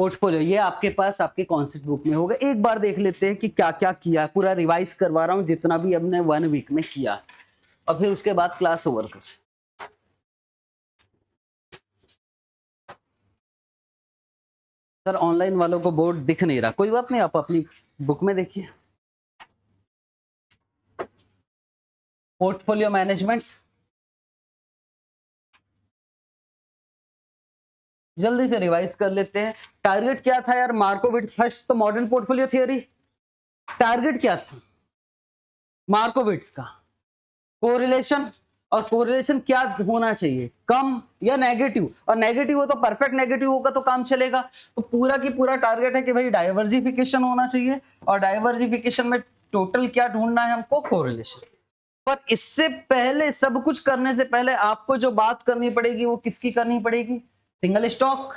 Portfolio, ये आपके पास आपके कॉन्सेप्ट बुक में होगा। एक बार देख लेते हैं कि क्या क्या किया, पूरा रिवाइज करवा रहा हूँ जितना भी हमने 1 वीक में किया, और फिर उसके बाद क्लास ओवर कर। सर ऑनलाइन वालों को बोर्ड दिख नहीं रहा, कोई बात नहीं, आप अपनी बुक में देखिए। पोर्टफोलियो मैनेजमेंट, जल्दी से रिवाइज कर लेते हैं। टारगेट क्या था यार, मार्कोविट्ज फर्स्ट, तो मॉडर्न पोर्टफोलियो थियरी टारगेट क्या था मार्कोविट्ज का, कोरिलेशन, और कोरिलेशन क्या होना चाहिए, कम या नेगेटिव, और नेगेटिव हो तो परफेक्ट नेगेटिव होगा तो काम चलेगा। तो पूरा की पूरा टारगेट है कि भाई डाइवर्सिफिकेशन होना चाहिए, और डाइवर्सिफिकेशन में टोटल क्या ढूंढना है हमको, कोरिलेशन। पर इससे पहले, सब कुछ करने से पहले आपको जो बात करनी पड़ेगी वो किसकी करनी पड़ेगी, सिंगल स्टॉक।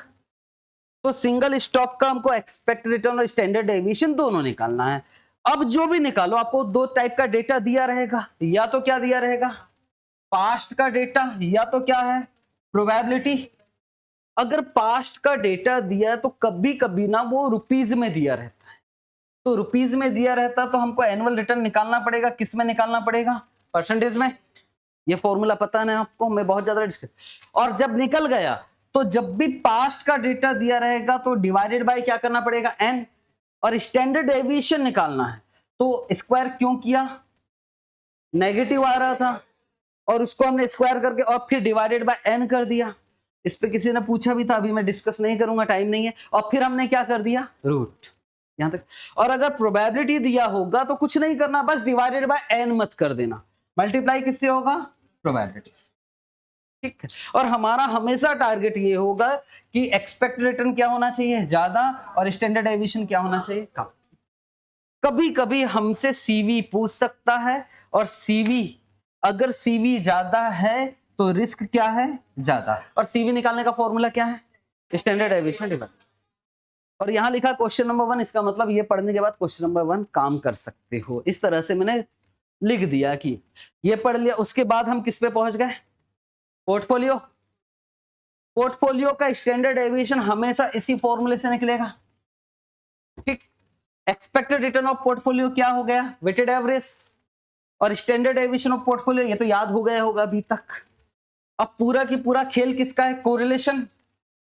तो सिंगल स्टॉक का हमको एक्सपेक्ट रिटर्न और स्टैंडर्ड डेविएशन दोनों निकालना है। अब जो भी निकालो, आपको 2 टाइप का डेटा दिया रहेगा, या तो क्या दिया रहेगा, पास्ट का डेटा, या तो क्या है, प्रोबेबिलिटी। अगर पास्ट का डेटा दिया है तो कभी कभी ना वो रुपीज में दिया रहता है, तो रुपीज में दिया रहता तो हमको एनुअल रिटर्न निकालना पड़ेगा, किस में निकालना पड़ेगा, परसेंटेज में। ये फॉर्मूला पता है आपको, मैं बहुत ज्यादा डिस्कस। और जब निकल गया तो जब भी पास्ट का डेटा दिया रहेगा तो डिवाइडेड बाय क्या करना पड़ेगा, n, और स्टैंडर्ड डेविएशन निकालना है तो स्क्वायर क्यों किया, नेगेटिव आ रहा था और उसको हमने स्क्वायर करके और फिर डिवाइडेड बाय n कर दिया। इस पे किसी ने पूछा भी था, अभी मैं डिस्कस नहीं करूंगा, टाइम नहीं है। और फिर हमने क्या कर दिया, रूट, यहां तक। और अगर प्रोबेबिलिटी दिया होगा तो कुछ नहीं करना, बस डिवाइडेड बाय n मत कर देना, मल्टीप्लाई किससे होगा, प्रोबेबिलिटी से, ठीक है। और हमारा हमेशा टारगेट ये होगा कि एक्सपेक्ट रिटर्न क्या होना चाहिए, ज्यादा, और स्टैंडर्ड डेविएशन क्या होना चाहिए, कम। कभी कभी हमसे सीवी पूछ सकता है, और सीवी, अगर सीवी ज्यादा है तो रिस्क क्या है, ज्यादा, और सीवी निकालने का फॉर्मूला क्या है, स्टैंडर्ड डेविएशन डिवाइड। और यहां लिखा क्वेश्चन नंबर 1, इसका मतलब ये पढ़ने के बाद क्वेश्चन नंबर 1 काम कर सकते हो। इस तरह से मैंने लिख दिया कि ये पढ़ लिया। उसके बाद हम किस पे पहुंच गए, पोर्टफोलियो। पोर्टफोलियो का स्टैंडर्ड डेविएशन हमेशा इसी फॉर्मूले से निकलेगा, ठीक। एक्सपेक्टेड रिटर्न ऑफ पोर्टफोलियो क्या हो गया, वेटेड एवरेज, और स्टैंडर्ड डेविएशन ऑफ पोर्टफोलियो ये तो याद हो गया होगा अभी तक। अब पूरा की पूरा खेल किसका है, कोरिलेशन।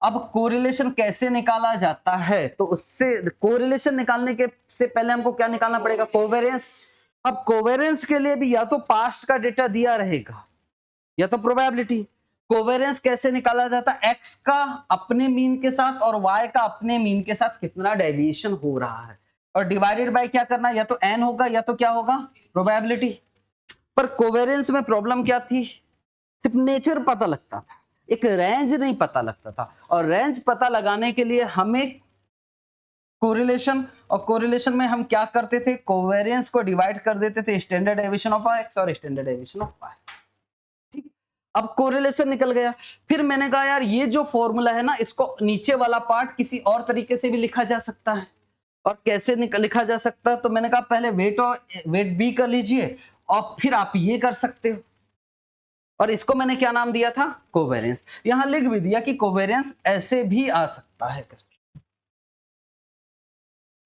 अब कोरिलेशन कैसे निकाला जाता है, तो उससे कोरिलेशन निकालने के से पहले हमको क्या निकालना पड़ेगा, कोवेरियंस। अब कोवेरियंस के लिए भी या तो पास्ट का डेटा दिया रहेगा या तो प्रोबेबिलिटी। कोवेरियंस कैसे निकाला जाता है, एक्स का अपने मीन के साथ और वाई का अपने मीन के साथ कितना डेविएशन हो रहा है, और डिवाइडेड बाय क्या करना, या तो एन होगा या तो क्या होगा, प्रोबेबिलिटी। पर कोवेरियंस में प्रॉब्लम क्या थी, सिर्फ नेचर पता लगता था, एक रेंज नहीं पता लगता था। और रेंज पता लगाने के लिए हमें कोरिलेशन, और कोरिलेशन में हम क्या करते थे, कोवेरियंस को डिवाइड कर देते थे स्टैंडर्ड डेविएशन ऑफ एक्स और स्टैंडर्ड डेविएशन ऑफ वाई, ठीक। अब कोरिलेशन निकल गया। फिर मैंने कहा यार ये जो फॉर्मूला है ना, इसको नीचे वाला पार्ट किसी और तरीके से भी लिखा जा सकता है। और कैसे लिखा जा सकता है, तो मैंने कहा पहले वेट और वेट बी कर लीजिए, और फिर आप ये कर सकते हो। और इसको मैंने क्या नाम दिया था, कोवेरियंस। यहां लिख भी दिया कि कोवेरियंस ऐसे भी आ सकता है करके।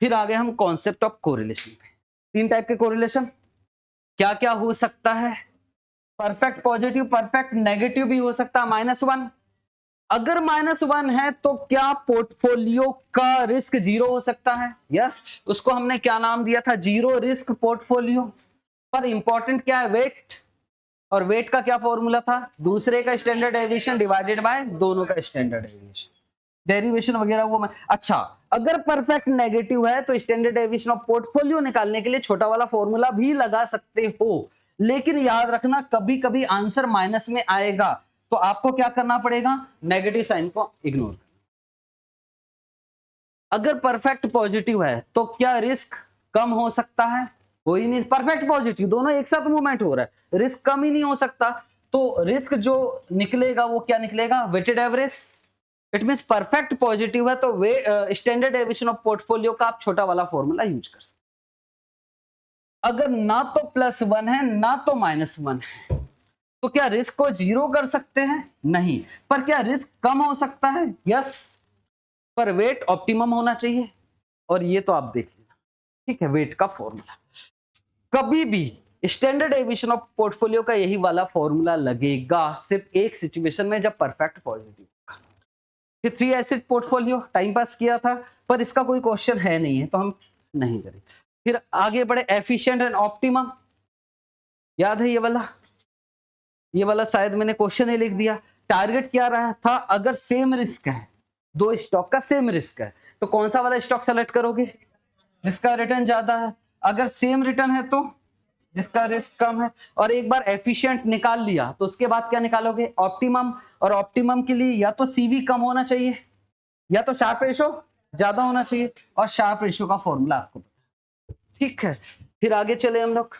फिर आ गए हम कॉन्सेप्ट ऑफ कोरिलेशन पे। 3 टाइप के कोरिलेशन क्या क्या हो सकता है, परफेक्ट पॉजिटिव, परफेक्ट नेगेटिव भी हो सकता है, -1। अगर -1 है तो क्या पोर्टफोलियो का रिस्क 0 हो सकता है, यस। उसको हमने क्या नाम दिया था, 0 रिस्क पोर्टफोलियो। पर इंपॉर्टेंट क्या है, वेट। और वेट का क्या फॉर्मूला था, दूसरे का स्टैंडर्ड डेविएशन डिवाइडेड बाय दोनों का स्टैंडर्ड डेविएशन, डेरिवेशन वगैरह वो मैं। अच्छा, अगर परफेक्ट नेगेटिव है तो स्टैंडर्ड डेविएशन ऑफ पोर्टफोलियो निकालने के लिए छोटा वाला फॉर्मूला भी लगा सकते हो, लेकिन याद रखना कभी कभी आंसर माइनस में आएगा, तो आपको क्या करना पड़ेगा, नेगेटिव साइन को इग्नोर। अगर परफेक्ट पॉजिटिव है तो क्या रिस्क कम हो सकता है, कोई नहीं। परफेक्ट पॉजिटिव दोनों एक साथ मूवमेंट हो रहा है, रिस्क कम ही नहीं हो सकता। तो रिस्क जो निकलेगा वो क्या निकलेगा, weighted average. It means perfect positive है तो स्टैंडर्ड डेविएशन ऑफ पोर्टफोलियो का आप छोटा वाला फॉर्मूला यूज कर सकते। अगर ना तो +1 है ना तो -1 है, तो क्या रिस्क को 0 कर सकते हैं, नहीं। पर क्या रिस्क कम हो सकता है, यस। पर वेट ऑप्टिमम होना चाहिए, और ये तो आप देख लेना, ठीक है। वेट का फॉर्मूला कभी भी स्टैंडर्ड एविएशन ऑफ पोर्टफोलियो का यही वाला फॉर्मूला लगेगा सिर्फ एक सिचुएशन में, जब परफेक्ट पॉजिटिव होगा। फिर 3 एसिड पोर्टफोलियो टाइम पास किया था, पर इसका कोई क्वेश्चन है नहीं है तो हम नहीं करें। फिर आगे बढ़े, एफिशिएंट एंड ऑप्टिमम, याद है ये वाला शायद मैंने क्वेश्चन ही लिख दिया। टारगेट क्या रहा था, अगर सेम रिस्क है, 2 स्टॉक का सेम रिस्क है, तो कौन सा वाला स्टॉक सेलेक्ट करोगे, जिसका रिटर्न ज्यादा है। अगर सेम रिटर्न है तो जिसका रिस्क कम है। और एक बार एफिशिएंट निकाल लिया तो उसके बाद क्या निकालोगे, ऑप्टिमम। और ऑप्टिमम के लिए या तो सीवी कम होना चाहिए, या तो शार्प रेशो ज्यादा होना चाहिए, और शार्प रेशो का फॉर्मूला आपको पता है, ठीक है। फिर आगे चले हम लोग,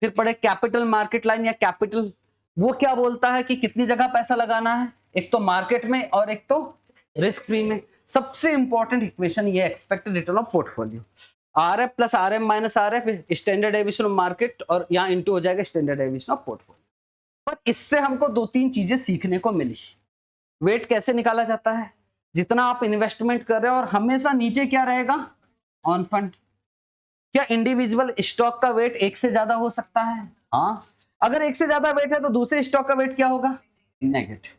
फिर पढ़े कैपिटल मार्केट लाइन या कैपिटल। वो क्या बोलता है कि कितनी जगह पैसा लगाना है, एक तो मार्केट में और एक तो रिस्क फ्री में। सबसे इंपॉर्टेंट इक्वेशन ये expected return of portfolio, R F plus R M minus R F, standard deviation of market, और यहाँ इंटू हो जाएगा स्टैंडर्ड एविएशन ऑफ पोर्टफोलियो। पर इससे हमको 2-3 चीजें सीखने को मिली। वेट कैसे निकाला जाता है, जितना आप इन्वेस्टमेंट कर रहे हो, और हमेशा नीचे क्या रहेगा, ऑन फंड। क्या इंडिविजुअल स्टॉक का वेट एक से ज्यादा हो सकता है, हाँ। अगर एक से ज्यादा वेट है तो दूसरे स्टॉक का वेट क्या होगा, नेगेटिव।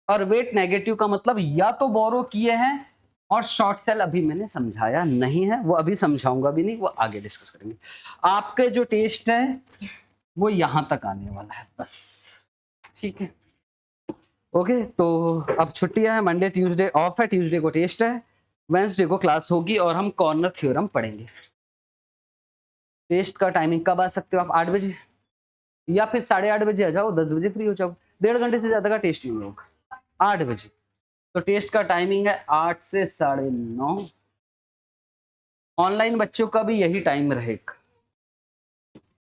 और वेट नेगेटिव का मतलब या तो बोरो किए हैं, और शॉर्ट सेल अभी मैंने समझाया नहीं है, वो अभी समझाऊंगा भी नहीं, वो आगे डिस्कस करेंगे। आपके जो टेस्ट है वो यहां तक आने वाला है बस, ठीक है। ओके, तो अब छुट्टियां है, मंडे ट्यूसडे ऑफ है, ट्यूसडे को टेस्ट है, वेंसडे को क्लास होगी और हम कॉर्नर थ्योरम पढ़ेंगे। टेस्ट का टाइमिंग कब आ सकते हो आप, 8 बजे, या फिर 8:30 बजे आ जाओ, 10 बजे फ्री हो जाओ, 1.5 घंटे से ज्यादा का टेस्ट नहीं होगा। 8 बजे तो टेस्ट का टाइमिंग है 8 से 9:30। ऑनलाइन बच्चों का भी यही टाइम रहेगा।